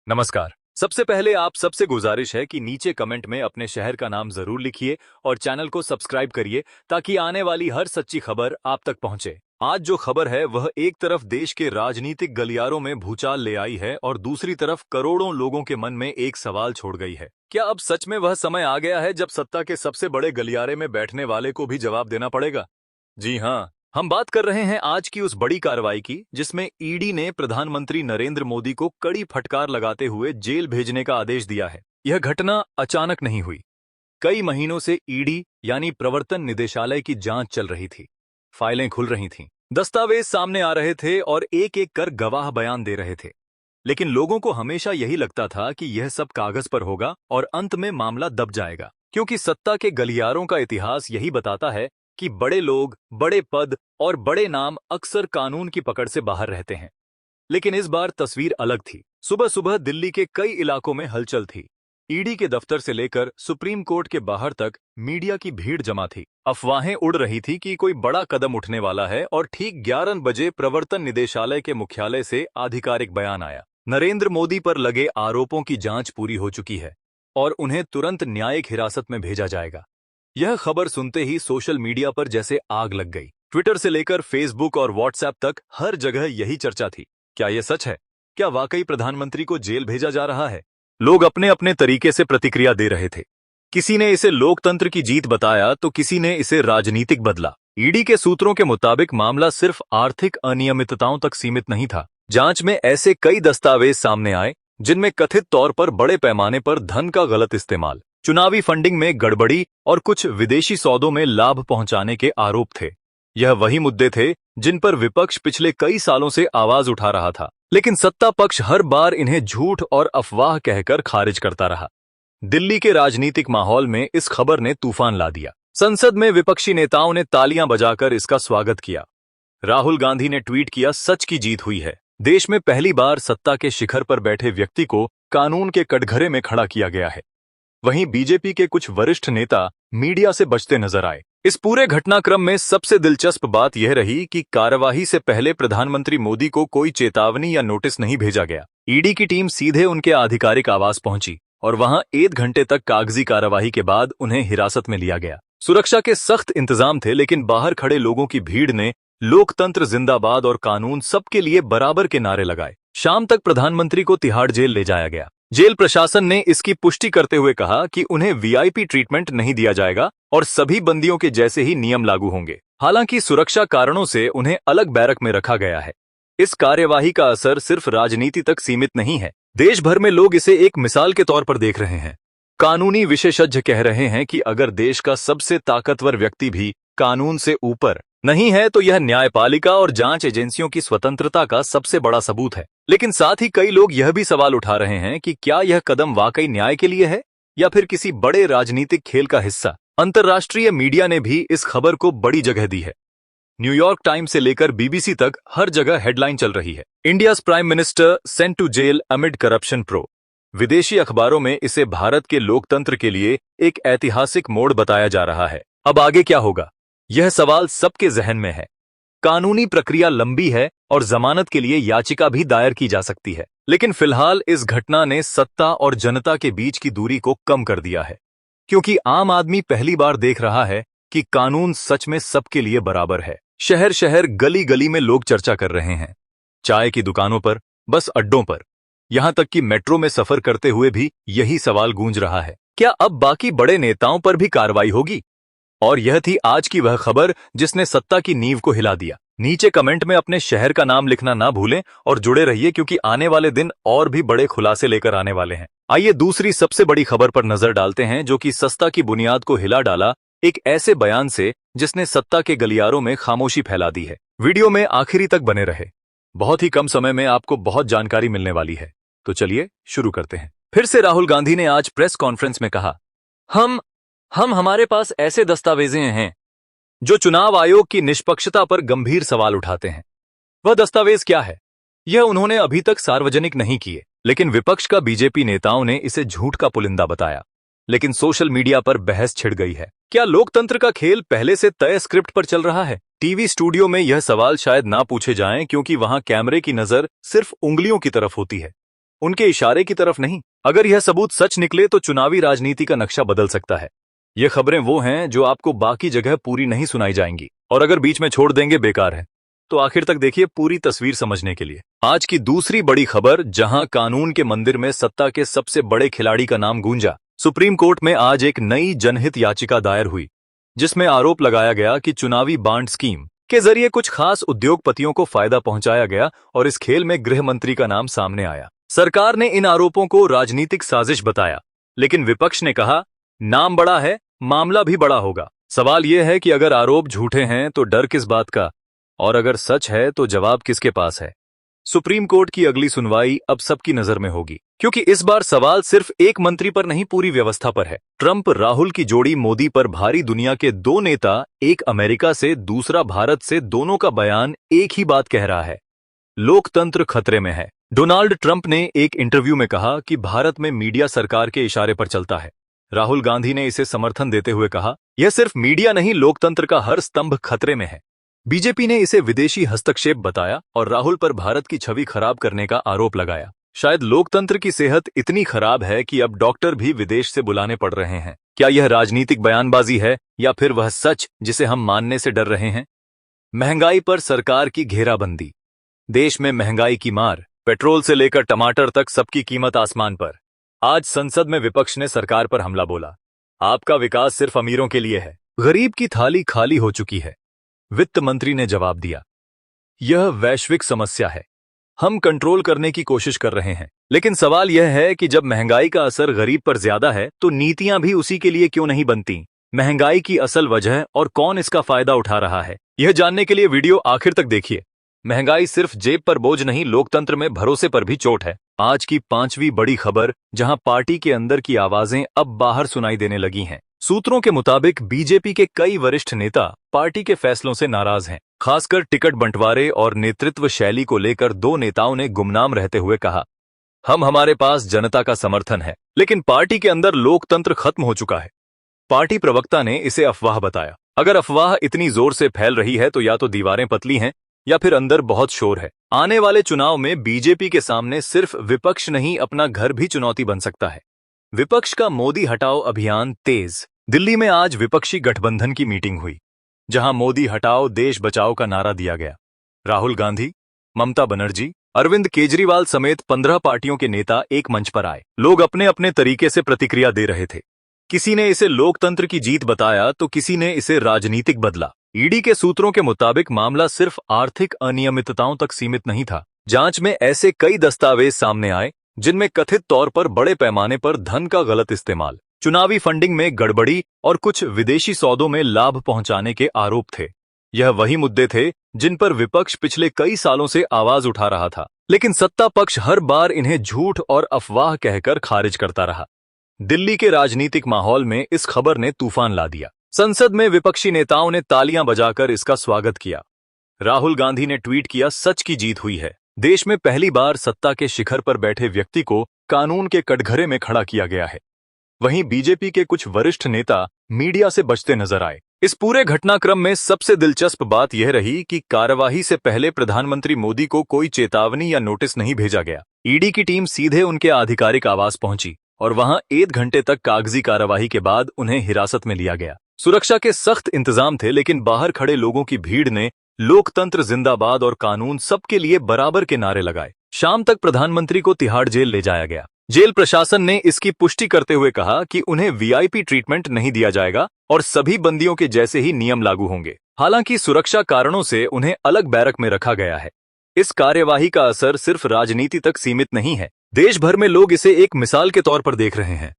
नमस्कार। सबसे पहले आप सबसे गुजारिश है कि नीचे कमेंट में अपने शहर का नाम जरूर लिखिए और चैनल को सब्सक्राइब करिए ताकि आने वाली हर सच्ची खबर आप तक पहुंचे। आज जो खबर है वह एक तरफ देश के राजनीतिक गलियारों में भूचाल ले आई है और दूसरी तरफ करोड़ों लोगों के मन में एक सवाल छोड़ गई है। क्या अब सच में वह समय आ गया है जब सत्ता के सबसे बड़े गलियारे में बैठने वाले को भी जवाब देना पड़ेगा? जी हाँ, हम बात कर रहे हैं आज की उस बड़ी कार्रवाई की जिसमें ईडी ने प्रधानमंत्री नरेंद्र मोदी को कड़ी फटकार लगाते हुए जेल भेजने का आदेश दिया है। यह घटना अचानक नहीं हुई। कई महीनों से ईडी यानी प्रवर्तन निदेशालय की जांच चल रही थी। फाइलें खुल रही थीं, दस्तावेज सामने आ रहे थे और एक एक कर गवाह बयान दे रहे थे। लेकिन लोगों को हमेशा यही लगता था कि यह सब कागज पर होगा और अंत में मामला दब जाएगा, क्योंकि सत्ता के गलियारों का इतिहास यही बताता है कि बड़े लोग, बड़े पद और बड़े नाम अक्सर कानून की पकड़ से बाहर रहते हैं। लेकिन इस बार तस्वीर अलग थी। सुबह सुबह दिल्ली के कई इलाकों में हलचल थी। ईडी के दफ्तर से लेकर सुप्रीम कोर्ट के बाहर तक मीडिया की भीड़ जमा थी। अफवाहें उड़ रही थी कि कोई बड़ा कदम उठने वाला है और ठीक 11 बजे प्रवर्तन निदेशालय के मुख्यालय से आधिकारिक बयान आया। नरेंद्र मोदी पर लगे आरोपों की जांच पूरी हो चुकी है और उन्हें तुरंत न्यायिक हिरासत में भेजा जाएगा। यह खबर सुनते ही सोशल मीडिया पर जैसे आग लग गई। ट्विटर से लेकर फेसबुक और व्हाट्सएप तक हर जगह यही चर्चा थी। क्या यह सच है? क्या वाकई प्रधानमंत्री को जेल भेजा जा रहा है? लोग अपने अपने तरीके से प्रतिक्रिया दे रहे थे। किसी ने इसे लोकतंत्र की जीत बताया तो किसी ने इसे राजनीतिक बदला। ईडी के सूत्रों के मुताबिक मामला सिर्फ आर्थिक अनियमितताओं तक सीमित नहीं था। जांच में ऐसे कई दस्तावेज सामने आए जिनमें कथित तौर पर बड़े पैमाने पर धन का गलत इस्तेमाल, चुनावी फंडिंग में गड़बड़ी और कुछ विदेशी सौदों में लाभ पहुंचाने के आरोप थे। यह वही मुद्दे थे जिन पर विपक्ष पिछले कई सालों से आवाज उठा रहा था, लेकिन सत्ता पक्ष हर बार इन्हें झूठ और अफवाह कहकर खारिज करता रहा। दिल्ली के राजनीतिक माहौल में इस खबर ने तूफान ला दिया। संसद में विपक्षी नेताओं ने तालियां बजाकर इसका स्वागत किया। राहुल गांधी ने ट्वीट किया, सच की जीत हुई है। देश में पहली बार सत्ता के शिखर पर बैठे व्यक्ति को कानून के कटघरे में खड़ा किया गया है। वहीं बीजेपी के कुछ वरिष्ठ नेता मीडिया से बचते नजर आए। इस पूरे घटनाक्रम में सबसे दिलचस्प बात यह रही कि कार्यवाही से पहले प्रधानमंत्री मोदी को कोई चेतावनी या नोटिस नहीं भेजा गया। ईडी की टीम सीधे उनके आधिकारिक आवास पहुंची और वहां 1 घंटे तक कागजी कार्यवाही के बाद उन्हें हिरासत में लिया गया। सुरक्षा के सख्त इंतजाम थे, लेकिन बाहर खड़े लोगों की भीड़ ने लोकतंत्र जिंदाबाद और कानून सबके लिए बराबर के नारे लगाए। शाम तक प्रधानमंत्री को तिहाड़ जेल ले जाया गया। जेल प्रशासन ने इसकी पुष्टि करते हुए कहा कि उन्हें वीआईपी ट्रीटमेंट नहीं दिया जाएगा और सभी बंदियों के जैसे ही नियम लागू होंगे। हालांकि सुरक्षा कारणों से उन्हें अलग बैरक में रखा गया है। इस कार्यवाही का असर सिर्फ राजनीति तक सीमित नहीं है। देश भर में लोग इसे एक मिसाल के तौर पर देख रहे हैं। कानूनी विशेषज्ञ कह रहे हैं कि अगर देश का सबसे ताकतवर व्यक्ति भी कानून से ऊपर नहीं है तो यह न्यायपालिका और जांच एजेंसियों की स्वतंत्रता का सबसे बड़ा सबूत है। लेकिन साथ ही कई लोग यह भी सवाल उठा रहे हैं कि क्या यह कदम वाकई न्याय के लिए है या फिर किसी बड़े राजनीतिक खेल का हिस्सा। अंतर्राष्ट्रीय मीडिया ने भी इस खबर को बड़ी जगह दी है। न्यूयॉर्क टाइम्स से लेकर बीबीसी तक हर जगह हेडलाइन चल रही है, India's prime minister sent to jail amid corruption probe. विदेशी अखबारों में इसे भारत के लोकतंत्र के लिए एक ऐतिहासिक मोड़ बताया जा रहा है। अब आगे क्या होगा, यह सवाल सबके जहन में है। कानूनी प्रक्रिया लंबी है और जमानत के लिए याचिका भी दायर की जा सकती है, लेकिन फिलहाल इस घटना ने सत्ता और जनता के बीच की दूरी को कम कर दिया है, क्योंकि आम आदमी पहली बार देख रहा है कि कानून सच में सबके लिए बराबर है। शहर शहर, गली गली में लोग चर्चा कर रहे हैं। चाय की दुकानों पर, बस अड्डों पर, यहां तक कि मेट्रो में सफर करते हुए भी यही सवाल गूंज रहा है, क्या अब बाकी बड़े नेताओं पर भी कार्रवाई होगी? और यह थी आज की वह खबर जिसने सत्ता की नींव को हिला दिया। नीचे कमेंट में अपने शहर का नाम लिखना ना भूलें और जुड़े रहिए, क्योंकि आने वाले दिन और भी बड़े खुलासे लेकर आने वाले हैं। आइए दूसरी सबसे बड़ी खबर पर नजर डालते हैं, जो कि सत्ता की बुनियाद को हिला डाला एक ऐसे बयान से जिसने सत्ता के गलियारों में खामोशी फैला दी है। वीडियो में आखिरी तक बने रहे। बहुत ही कम समय में आपको बहुत जानकारी मिलने वाली है। तो चलिए शुरू करते हैं। फिर से राहुल गांधी ने आज प्रेस कॉन्फ्रेंस में कहा, हमारे पास ऐसे दस्तावेजें हैं जो चुनाव आयोग की निष्पक्षता पर गंभीर सवाल उठाते हैं। वह दस्तावेज क्या है, यह उन्होंने अभी तक सार्वजनिक नहीं किए, लेकिन विपक्ष का बीजेपी नेताओं ने इसे झूठ का पुलिंदा बताया। लेकिन सोशल मीडिया पर बहस छिड़ गई है। क्या लोकतंत्र का खेल पहले से तय स्क्रिप्ट पर चल रहा है? टीवी स्टूडियो में यह सवाल शायद ना पूछे जाएं, क्योंकि वहां कैमरे की नजर सिर्फ उंगलियों की तरफ होती है। उनके इशारे की तरफ नहीं। अगर यह सबूत सच निकले तो चुनावी राजनीति का नक्शा बदल सकता है। ये खबरें वो हैं जो आपको बाकी जगह पूरी नहीं सुनाई जाएंगी, और अगर बीच में छोड़ देंगे बेकार है। तो आखिर तक देखिए पूरी तस्वीर समझने के लिए। आज की दूसरी बड़ी खबर, जहां कानून के मंदिर में सत्ता के सबसे बड़े खिलाड़ी का नाम गूंजा। सुप्रीम कोर्ट में आज एक नई जनहित याचिका दायर हुई, जिसमें आरोप लगाया गया कि चुनावी बांड स्कीम के जरिए कुछ खास उद्योगपतियों को फायदा पहुंचाया गया, और इस खेल में गृह मंत्री का नाम सामने आया। सरकार ने इन आरोपों को राजनीतिक साजिश बताया, लेकिन विपक्ष ने कहा नाम बड़ा है, मामला भी बड़ा होगा। सवाल यह है कि अगर आरोप झूठे हैं तो डर किस बात का, और अगर सच है तो जवाब किसके पास है। सुप्रीम कोर्ट की अगली सुनवाई अब सबकी नजर में होगी, क्योंकि इस बार सवाल सिर्फ एक मंत्री पर नहीं, पूरी व्यवस्था पर है। ट्रंप राहुल की जोड़ी मोदी पर भारी। दुनिया के दो नेता, एक अमेरिका से दूसरा भारत से, दोनों का बयान एक ही बात कह रहा है, लोकतंत्र खतरे में है। डोनाल्ड ट्रंप ने एक इंटरव्यू में कहा कि भारत में मीडिया सरकार के इशारे पर चलता है। राहुल गांधी ने इसे समर्थन देते हुए कहा यह सिर्फ मीडिया नहीं, लोकतंत्र का हर स्तंभ खतरे में है। बीजेपी ने इसे विदेशी हस्तक्षेप बताया और राहुल पर भारत की छवि खराब करने का आरोप लगाया। शायद लोकतंत्र की सेहत इतनी खराब है कि अब डॉक्टर भी विदेश से बुलाने पड़ रहे हैं। क्या यह राजनीतिक बयानबाजी है या फिर वह सच जिसे हम मानने से डर रहे हैं? महंगाई पर सरकार की घेराबंदी। देश में महंगाई की मार, पेट्रोल से लेकर टमाटर तक सबकी कीमत आसमान पर। आज संसद में विपक्ष ने सरकार पर हमला बोला, आपका विकास सिर्फ अमीरों के लिए है, गरीब की थाली खाली हो चुकी है। वित्त मंत्री ने जवाब दिया, यह वैश्विक समस्या है, हम कंट्रोल करने की कोशिश कर रहे हैं। लेकिन सवाल यह है कि जब महंगाई का असर गरीब पर ज्यादा है तो नीतियां भी उसी के लिए क्यों नहीं बनती? महंगाई की असल वजह और कौन इसका फायदा उठा रहा है, यह जानने के लिए वीडियो आखिर तक देखिए। महंगाई सिर्फ जेब पर बोझ नहीं, लोकतंत्र में भरोसे पर भी चोट है। आज की पांचवी बड़ी खबर, जहां पार्टी के अंदर की आवाजें अब बाहर सुनाई देने लगी हैं। सूत्रों के मुताबिक बीजेपी के कई वरिष्ठ नेता पार्टी के फैसलों से नाराज हैं। खासकर टिकट बंटवारे और नेतृत्व शैली को लेकर दो नेताओं ने गुमनाम रहते हुए कहा, हमारे पास जनता का समर्थन है, लेकिन पार्टी के अंदर लोकतंत्र खत्म हो चुका है। पार्टी प्रवक्ता ने इसे अफवाह बताया। अगर अफवाह इतनी जोर से फैल रही है तो या तो दीवारें पतली हैं या फिर अंदर बहुत शोर है। आने वाले चुनाव में बीजेपी के सामने सिर्फ विपक्ष नहीं, अपना घर भी चुनौती बन सकता है। विपक्ष का मोदी हटाओ अभियान तेज। दिल्ली में आज विपक्षी गठबंधन की मीटिंग हुई, जहां मोदी हटाओ देश बचाओ का नारा दिया गया। राहुल गांधी, ममता बनर्जी, अरविंद केजरीवाल समेत 15 पार्टियों के नेता एक मंच पर आए। लोग अपने अपने तरीके से प्रतिक्रिया दे रहे थे। किसी ने इसे लोकतंत्र की जीत बताया तो किसी ने इसे राजनीतिक बदला। ईडी के सूत्रों के मुताबिक मामला सिर्फ आर्थिक अनियमितताओं तक सीमित नहीं था। जांच में ऐसे कई दस्तावेज सामने आए जिनमें कथित तौर पर बड़े पैमाने पर धन का गलत इस्तेमाल, चुनावी फंडिंग में गड़बड़ी और कुछ विदेशी सौदों में लाभ पहुंचाने के आरोप थे। यह वही मुद्दे थे जिन पर विपक्ष पिछले कई सालों से आवाज उठा रहा था, लेकिन सत्ता पक्ष हर बार इन्हें झूठ और अफवाह कहकर खारिज करता रहा। दिल्ली के राजनीतिक माहौल में इस खबर ने तूफान ला दिया। संसद में विपक्षी नेताओं ने तालियां बजाकर इसका स्वागत किया। राहुल गांधी ने ट्वीट किया, सच की जीत हुई है। देश में पहली बार सत्ता के शिखर पर बैठे व्यक्ति को कानून के कटघरे में खड़ा किया गया है। वहीं बीजेपी के कुछ वरिष्ठ नेता मीडिया से बचते नजर आए। इस पूरे घटनाक्रम में सबसे दिलचस्प बात यह रही कि कार्यवाही से पहले प्रधानमंत्री मोदी को कोई चेतावनी या नोटिस नहीं भेजा गया। ईडी की टीम सीधे उनके आधिकारिक आवास पहुंची और वहां 1 घंटे तक कागजी कार्यवाही के बाद उन्हें हिरासत में लिया गया। सुरक्षा के सख्त इंतजाम थे, लेकिन बाहर खड़े लोगों की भीड़ ने लोकतंत्र जिंदाबाद और कानून सबके लिए बराबर के नारे लगाए। शाम तक प्रधानमंत्री को तिहाड़ जेल ले जाया गया। जेल प्रशासन ने इसकी पुष्टि करते हुए कहा कि उन्हें वीआईपी ट्रीटमेंट नहीं दिया जाएगा और सभी बंदियों के जैसे ही नियम लागू होंगे। हालांकि सुरक्षा कारणों से उन्हें अलग बैरक में रखा गया है। इस कार्यवाही का असर सिर्फ राजनीति तक सीमित नहीं है। देश भर में लोग इसे एक मिसाल के तौर पर देख रहे हैं।